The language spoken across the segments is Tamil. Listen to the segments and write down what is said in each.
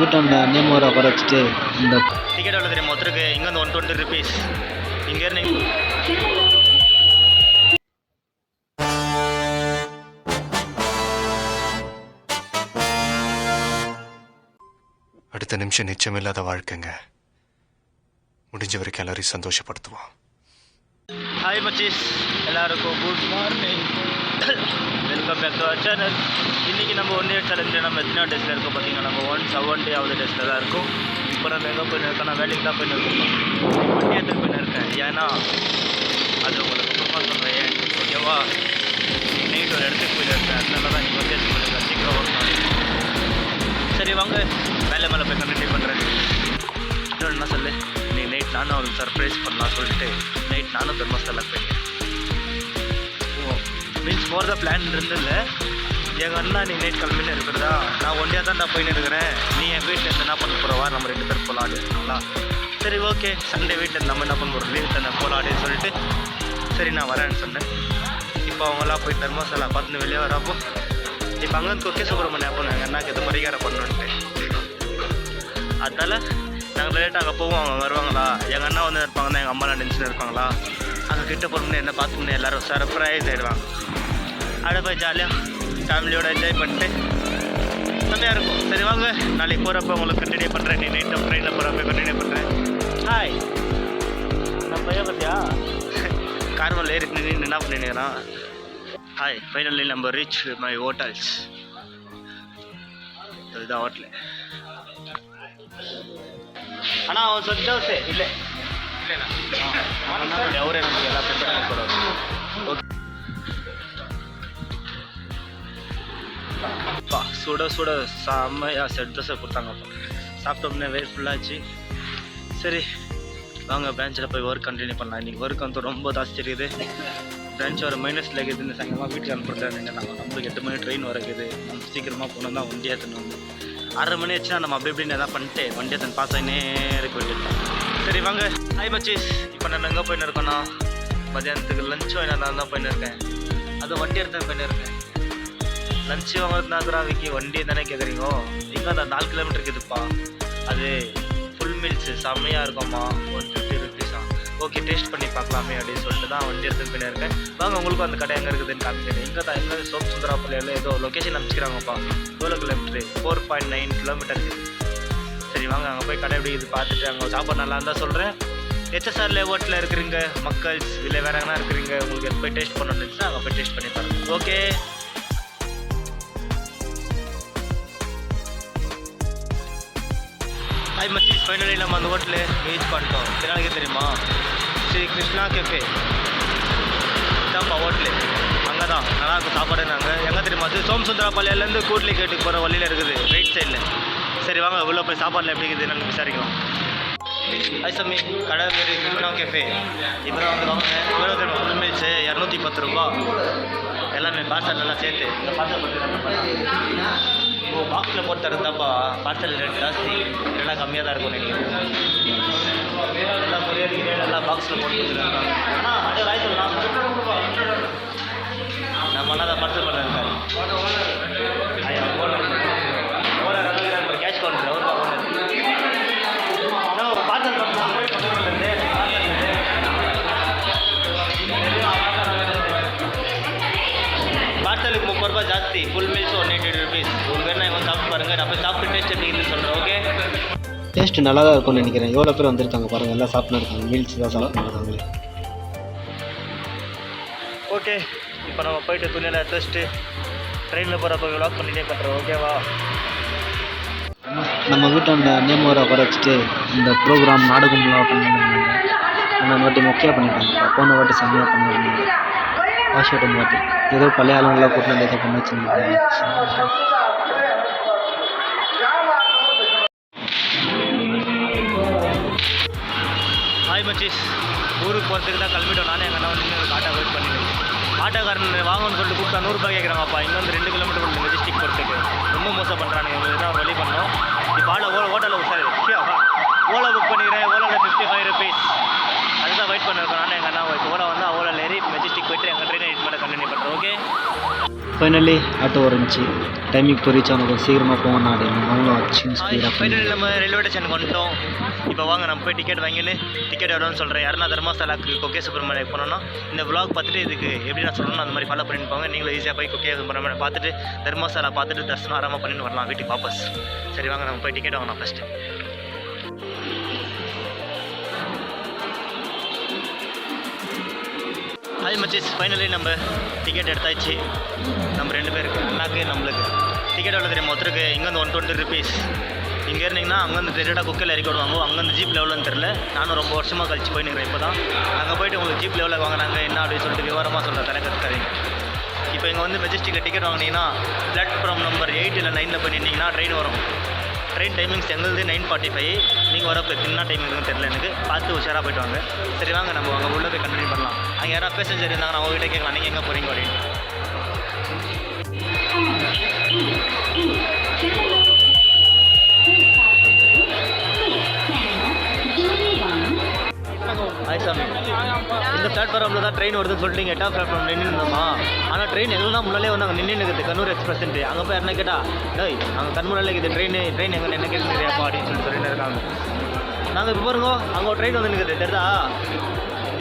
வீட்டாண்ட நேமோரை வர வச்சுட்டு இந்த டிக்கெட் எவ்வளோ தெரியும் ஒருத்தருக்கு இங்கேருந்து 120 ருபீஸ் இங்கேருந்து அடுத்த நிமிஷம் நிச்சயமில்லாத வாழ்க்கைங்க. முடிஞ்ச வரைக்கும் எல்லாரையும் சந்தோஷப்படுத்துவோம். ஹாய் மச்சீஸ், எல்லாருக்கும் good morning, welcome back to our channel. இன்றைக்கி நம்ம 1 இயர் சேலஞ்சில் நம்ம எத்தனை டேஸில் இருக்கோம் பார்த்தீங்கன்னா, நம்ம 170 டேஸில் தான் இருக்கும். இப்போ நம்ம எங்கே போயின்னு இருக்கோம், நான் வேலைக்கு தான் போயின்னு இருக்கோம், வண்டி எடுத்துகிட்டு போயின்னு இருக்கேன். ஏன்னா அது உங்களுக்கு அப்புறமா சொல்கிறேன், ஓகேவா? நைட் ஒரு இடத்துக்கு போயிட்டு இருக்கேன், அதனால தான் நீங்கள் வந்து எடுத்து போயிருக்கேன், சீக்கிரம் வரணும். சரி வாங்க மேலே போய் கண்டினியூ பண்ணுறேன். இன்னொன்று என்ன சொல்லு, நீ நைட் நானும் அவளுக்கு சர்ப்ரைஸ் பண்ணலாம் சொல்லிட்டு நைட் நானும் தர்மஸ்தலாக போயிருக்கேன். மீன்ஸ் போகிறத பிளான் இருந்தில்ல, எங்கள் அண்ணா நீ நைட் கிளம்பின்னு இருக்கிறதா, நான் ஒண்டியாக தான் போயின்னு இருக்கிறேன், நீ என் வீட்டில் இருந்து என்ன பண்ண போகிறவா, நம்ம 2 பேர் போகலாம் அப்படின்னா. சரி ஓகே, சண்டே வீட்டில் நம்ம என்ன பண்ண போகிறோம், லீவ் தானே போகலாம் அப்படின்னு சொல்லிட்டு சரி நான் வரேன்னு சொன்னேன். இப்போ அவங்களாம் போய் தர்மஸ்தலா பார்த்துன்னு வெளியே வரப்போ இப்போ அங்கேருந்து கொக்கே சுப்பிரமணியம் அப்போ எங்கள் அண்ணாக்கு எதுவும் பரிகாரம் பண்ணணுன்ட்டு, அதனால் நாங்கள் லேட்டாக அங்கே போவோம். அவங்க வருவாங்களா, எங்கள் அண்ணா வந்து இருப்பாங்கன்னா எங்கள் அம்மா டென்ஷன் இருப்பாங்களா, அங்கே கிட்ட போகணும்னு என்ன பார்த்துன்னு எல்லோரும் சர்ப்ரைஸ் ஆகிடுவாங்க. அப்படியே போய் ஜாலியாக ஃபேமிலியோடு என்ஜாய் பண்ணிட்டு செம்மையாக இருக்கும். சரி வாங்க நாளைக்கு போகிறப்ப உங்களுக்கு கண்டினியூ பண்ணுறேன், நீ நைட் ட்ரெயினில் போகிறப்ப கண்டினியூ பண்ணுறேன். ஹாய், நம்ம பையன் பார்த்தியா கார்மல் ஏறி நின்று என்ன பண்ணிடுறான். ஹாய், ஃபைனலி நம்ம ரீச் மை ஹோட்டல்ஸ். இதுதான் ஹோட்டலு. ஆனால் அவன் சொத்தே இல்லை இல்லைண்ணா, அவரே நமக்கு எல்லாம் ப்ரிப்பேர் பண்ணி போடுவாங்க. ஓகே, சுட சுட செம்மையாக செட் தோசை கொடுத்தாங்கப்பா. சாப்பிட்டோம்னே வெயிட் ஃபுல்லாச்சு. சரி வாங்க பிரான்ச்சில் போய் ஒர்க் கண்டினியூ பண்ணலாம். இன்றைக்கி ஒர்க் வந்து ரொம்ப ஜாஸ்தி இருக்குது. பிரான்ச் வர மைனஸில் இருக்குது. இந்த சாயங்காலமாக வீட்டுக்கு அனுப்புறதுன்னு நம்மளுக்கு 8 மணி ட்ரெயின் வரக்குது. நம்ம சீக்கிரமாக போனோம் தான் வண்டி ஏற்றணும். வந்து 1/2 மணி ஆச்சுன்னா நம்ம அப்படி இப்படின்னு எதாவது பண்ணிட்டு வண்டி ஏற்றன் பாஸ் ஆகினே இருக்க வேண்டியது. சரி வாங்க. ஹாய் மச்சீஸ், இப்போ நம்ம எங்கே போயின்னு இருக்கோன்னா மதியானத்துக்கு லஞ்ச் வாங்கினா தான் போயின்னு இருக்கேன். அது வண்டி எடுத்து போயின்னு இருக்கேன். லஞ்சு வாங்குறதுனா விக்கி வண்டி தானே கேட்குறீங்க. இங்கே அந்த 4 கிலோமீட்டர் இருக்குதுப்பா. அது ஃபுல் மீல்ஸு செம்மையாக இருக்கும்மா, 150 ருபீஸா. ஓகே, டேஸ்ட் பண்ணி பார்க்கலாமே அப்படின்னு சொல்லிட்டு தான் வண்டி எடுத்து போயின்னு இருக்கேன். வாங்க உங்களுக்கும் அந்த கடை எங்கே இருக்குதுன்னு காமிக்கிறேன். இங்கே தான் எங்கே சோப் சுந்தராப்பள்ளியில் ஏதோ லொக்கேஷன் அனுப்பிச்சிக்கிறாங்கப்பா. எவ்வளோ கிலோமீட்ரு, 4.9 கிலோமீட்டர் இருக்குது. சரி வாங்க அங்கே போய் கடை எப்படி இது பார்த்துட்டு அங்கே சாப்பாடு நல்லா இருந்தால் சொல்கிறேன். HSRல ஹோட்டலில் இருக்கிறீங்க மக்கள்ஸ், இல்லை வேறு எங்கன்னா இருக்கிறீங்க, உங்களுக்கு எது போய் டேஸ்ட் பண்ணணுன்னு இருந்துச்சுன்னா அங்கே போய் டேஸ்ட் பண்ணி பாருங்கள். ஓகே, ஹாய் மச்சீஸ், ஃபைனலி நம்ம அந்த ஹோட்டலு ரீச் பண்ணிட்டோம். நாளைக்கு தெரியுமா, ஸ்ரீ கிருஷ்ணா கெஃபே இதான்ப்பா ஹோட்டலு. அங்கே தான் நல்லாயிருக்கும் சாப்பாடு. நாங்கள் எங்கே தெரியுமா, அது சோமசுந்தராபாளையிலேருந்து கூட்லி கேட்டுக்கு போகிற வழியில் இருக்குது, ரைட் சைடில். சரி வாங்க உள்ளே போய் சாப்பாடில் எப்படி இருக்குது என்னன்னு விசாரிக்கலாம். ஹாய் சம்மி, கடை பேர் கிருஷ்ணா கெஃபே. இப்போ தான் வந்து வாங்க, எவ்வளோ தெரியுமா ஃபுல் மீல்ஸு 210 ரூபா எல்லாமே பார்சல் நல்லா சேர்த்து. இந்த பார்சல் பண்ணி பாக்ஸில் போட்டு தருந்தாப்பா பார்சல் ரேட் ஜாஸ்தி, இல்லைனா கம்மியாக தான் இருக்கும் நினைக்கிறேன். எல்லாம் பொரியல் எல்லாம் பாக்ஸில் போட்டு கொடுத்துருக்காங்க. ஆனால் அதே வாய் சொல்லலாம், நம்ம நல்லா தான் பார்சல் பண்ணுறாங்க. ஓனர் கேஷ் கவுண்டர் அவர் தான் ஓனர். பார்சல் பார்சலுக்கு 30 ரூபா ஜாஸ்தி, ஃபுல் மீல்ஸ் 180 ருபீஸ். உங்களுக்கு வேணா இவன் சாப்பிட்டு பாருங்கள், நான் போய் சாப்பிட்டு டேஸ்ட் எப்படின்னு சொல்கிறேன். ஓகே, டேஸ்ட்டு நல்லா தான் இருக்கும்னு நினைக்கிறேன். எவ்வளோ பேர் வந்திருக்காங்க பாருங்கள், எல்லாம் சாப்பிட்டு இருக்காங்க. மீல்ஸ் தான் சாப்பிட்டு இருக்காங்களே. ஓகே, இப்போ நம்ம போயிட்டு துணியில் எடுத்துட்டு ட்ரெயினில் போகிறப்ப விளாக் கண்டினியூ பண்ணுறோம். ஓகேவா? நம்ம வீட்டாண்ட நேமோரை வர வச்சுட்டு இந்த ப்ரோக்ராம் நாடகம்லாம் பண்ணியிருந்தாங்க. ஆனால் வாட்டி மொக்கையாக பண்ணிட்டாங்கப்பா. போன வாட்டி செம்மையாக பண்ணியிருந்தாங்க. வாஷ் வாட்டி ஏதோ பழைய ஆளுங்களாம் கூட்டிட்டு வந்து ஏதோ பண்ண வச்சுருந்தாங்க. ஹாய் மச்சீஸ், ஊருக்கு போகிறதுக்கு தான் கிளம்பிட்டோம். நானே எங்கள் அண்ணா வந்து ஆட்டோ வெயிட் பண்ணிடுவேன். ஆட்டோக்காரன் வாங்கணும்னு சொல்லிட்டு கூப்பிட்டா 100 ரூபாய் கேட்குறாங்கப்பா. இங்கே வந்து 2 கிலோமீட்டர் உள்ள மெஜஸ்டிக் போகிறதுக்கு ரொம்ப மோசம் பண்ணுறானுங்க. இவங்க தான் வழி பண்ணோம். இப்போ ஹோட்டலில் சாரி ஓலா புக் பண்ணிக்கிறேன். ஓலாவில் 55 ருபீஸ். அதுதான் வெயிட் பண்ணிருக்கோம். நானே எங்கள் அண்ணா இப்போ ஓலா வந்து ஓலாவில் ஏறி மெஜஸ்டிக் போய்ட்டு எங்கள் ட்ரெயினை எடிட் பண்ண கண்டினியூ பண்ணுறோம். ஓகே. ஃபைனலி ஆட்டோ இருந்துச்சு. டைமிங் ரீச் ஆனது, சீக்கிரமாக போகணும் அப்படின்னு அவங்களும் அடிச்சுன்னு ஸ்பீடாக ஃபைனலி நம்ம ரயில்வே ஸ்டேஷனுக்கு வந்துட்டோம். இப்போ வாங்க நம்ம போய் டிக்கெட் வாங்கின்னு டிக்கெட் எவ்வளோன்னு சொல்கிறேன். யாருன்னா தர்மசாலாக்கு கொக்கே சுப்ரமணியம் போனோன்னா இந்த vlog பார்த்துட்டு இதுக்கு எப்படி நான் சொல்லணும் அந்த மாதிரி ஃபாலோ பண்ணிட்டு போங்க. நீங்களும் ஈஸியாக போய் கொக்கே சுப்ரமணியம் பார்த்துட்டு தர்மசாலா பார்த்துட்டு தரிசனம் ஆராமமாக பண்ணிட்டு வரலாம் வீட்டுக்கு வாபஸ். சரி வாங்க நம்ம போய் டிக்கெட் வாங்கலாம் ஃபஸ்ட்டு. ஹாய் மச்சீஸ், ஃபைனலி நம்ம டிக்கெட் எடுத்தாச்சு. நம்ம 2 பேருக்கு, அண்ணாக்கு நம்மளுக்கு. டிக்கெட் எவ்வளோ தெரியும் ஒருத்தருக்கு? இங்கேருந்து 120 ருபீஸ். இங்கே இருந்தீங்கன்னா அங்கேருந்து டெரெக்டாக குக்கையில் இறக்கி விடுவாங்க. அங்கேருந்து ஜீப் லெவலுன்னு தெரில, நானும் ரொம்ப வருஷமாக கழிச்சு போயினுக்கிறேன். இப்போ தான் அங்கே போயிட்டு உங்களுக்கு ஜீப் லெவலில் வாங்கினாங்க என்ன அப்படின்னு சொல்லிட்டு விவரமாக சொல்கிற தலைக்கத்துக்காரங்க. இப்போ இங்கே வந்து மெஜஸ்டிக்கில் டிக்கெட் வாங்கினீங்கன்னா பிளாட்ஃபார்ம் நம்பர் 8 இல்லை 9 போய் நின்னீங்கன்னா ட்ரெயின் வரும். ட்ரெயின் டைமிங்ஸ் எங்களுது 9:45. நீங்கள் வரப்போ என்ன டைமிங் இருக்குன்னு தெரியல எனக்கு. பார்த்து உஷாராக போய்ட்டு வாங்க. சரி வாங்க நம்ம அங்கே உள்ளே போய் கண்டினியூ பண்ணலாம். அங்கே யாராவது பேசஞ்சர் இருந்தாங்கன்னா அவங்ககிட்ட கேட்கலாம், நீங்கள் எங்கே போகிறீங்க அப்படின்னு. ஹாய் சாமி, இந்த பிளாட்ஃபார்மில் தான் ட்ரெயின் வருதுன்னு சொல்லிட்டு நீங்கள் 8ஆம் பிளாட்ஃபார்ம் நின்று இருந்தோமா? ஆனால் ட்ரெயின் எல்லாம் முன்னாலே வந்து அங்கே நின்று இருக்குது கண்ணூர் எக்ஸ்பிரஸ்ன்ட்டு. அங்கே போய் என்ன கேட்டால் டேய் அங்கே கண் முன்னாலே இருக்குது ட்ரெயின் எங்கே என்ன கேட்டுறியாப்பா அப்படின்னு சொல்லிட்டு இருக்காங்க. நாங்கள் இப்போ பாருங்க அங்கே ஒரு ட்ரெயின் வந்து நிற்குது தெரியுதா?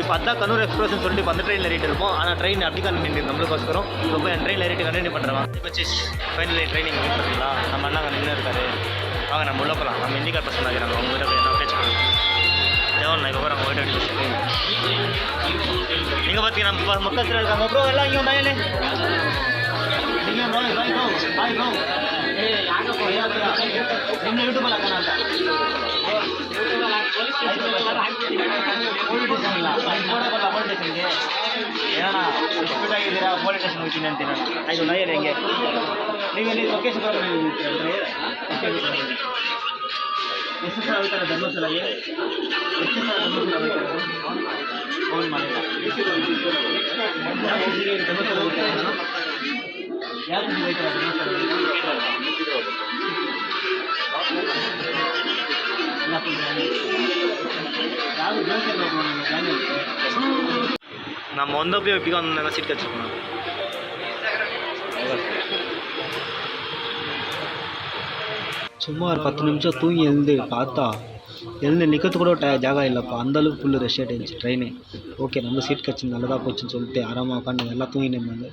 இப்போ அதான் கண்ணூர் எக்ஸ்பிரஸ்ன்னு சொல்லிட்டு இப்போ அந்த ட்ரெயினில் ஏறிட்டு இருப்போம். ஆனால் ட்ரெயின் அப்படி தான் நின்று நம்மளுக்கோசரம். இப்போ போய் அந்த ட்ரெயினில் ஏறிட்டு கண்டினியூ பண்ணுறவா. மச்சீஸ் ஃபைனலி ட்ரெயினிங் வெயிட் பண்ணுறீங்களா? நம்ம அண்ணா அங்கே நின்று இருக்காரு. வாங்க நம்ம உள்ள போகலாம். நம்ம இண்டிகா பசங்க ஆகிறாங்க, அவங்க கிட்ட போய் என்ன பேச்சு பண்ணுவோம். தேவன் இப்போ அவங்க கிட்ட எப்படி பேசுகிறேன். நீங்கள் பார்த்தீங்கன்னா நம்ம மக்கள் சில இருக்காங்க. ப்ரோ எல்லாம் இங்கே உண்டாயிலே நீங்கள் bro bye bro bye bro ನಿಮ್ಮ ಯೂಟ್ಯೂಬಲ್ಲಿ ಹಾಕೋಣ ಪೊಲೀಸ್ ಸ್ಟೇಷನ್ ಇಲ್ಲ ನೋಡೋಕ್ಕಲ್ಲ ಪೊಲೀಸ್ ಸ್ಟೇಷನ್ಗೆ ಏನಣ್ಣ ರಿಪೀಟ್ ಆಗಿದ್ದೀರಾ ಪೊಲೀಸ್ ಸ್ಟೇಷನ್ ಹೋಗ್ತೀನಿ ಅಂತೀರ. ಆಯ್ತು ನಯ್ಯಲ್ಲ ಹೆಂಗೆ ನೀವೆಲ್ಲಿ ಲೊಕೇಶನ್ ಎಷ್ಟು ಸಲ ಹೋಗ್ತಾರೆ ಧರ್ಮಸ್ಥಳಗೆ? ಎಷ್ಟು ಸಲ ಧರ್ಮಸ್ಥಳ ಹೋಗ್ತಾರೆ? ಫೋನ್ ಮಾಡಿಲ್ಲ. ಯಾವ ಖುಷಿಗೆ ಧರ್ಮಸ್ಥಳ ಹೋಗ್ತಾರೆ? ಯಾವ ಖುಷಿಗೆ ಹೋಗ್ತಾರೆ ಧರ್ಮಸ್ಥಳ? நம்ம வந்தப்போ எப்படி வந்தாங்க சீட் கட்சிருக்கோம். சும்மா ஒரு 10 நிமிஷம் தூங்கி எழுந்து பார்த்தா நிற்கிறது கூட ஜாகா இல்லைப்பா. அந்தளவுக்கு ஃபுல்லு ரஷ் ஆகிட்டு இருந்துச்சு ட்ரெயினு. ஓகே நம்ம சீட் கட்சி நல்லதாக போச்சுன்னு சொல்லிட்டு ஆராமாக உட்காந்து எல்லாம் தூங்கி நின்னாங்க.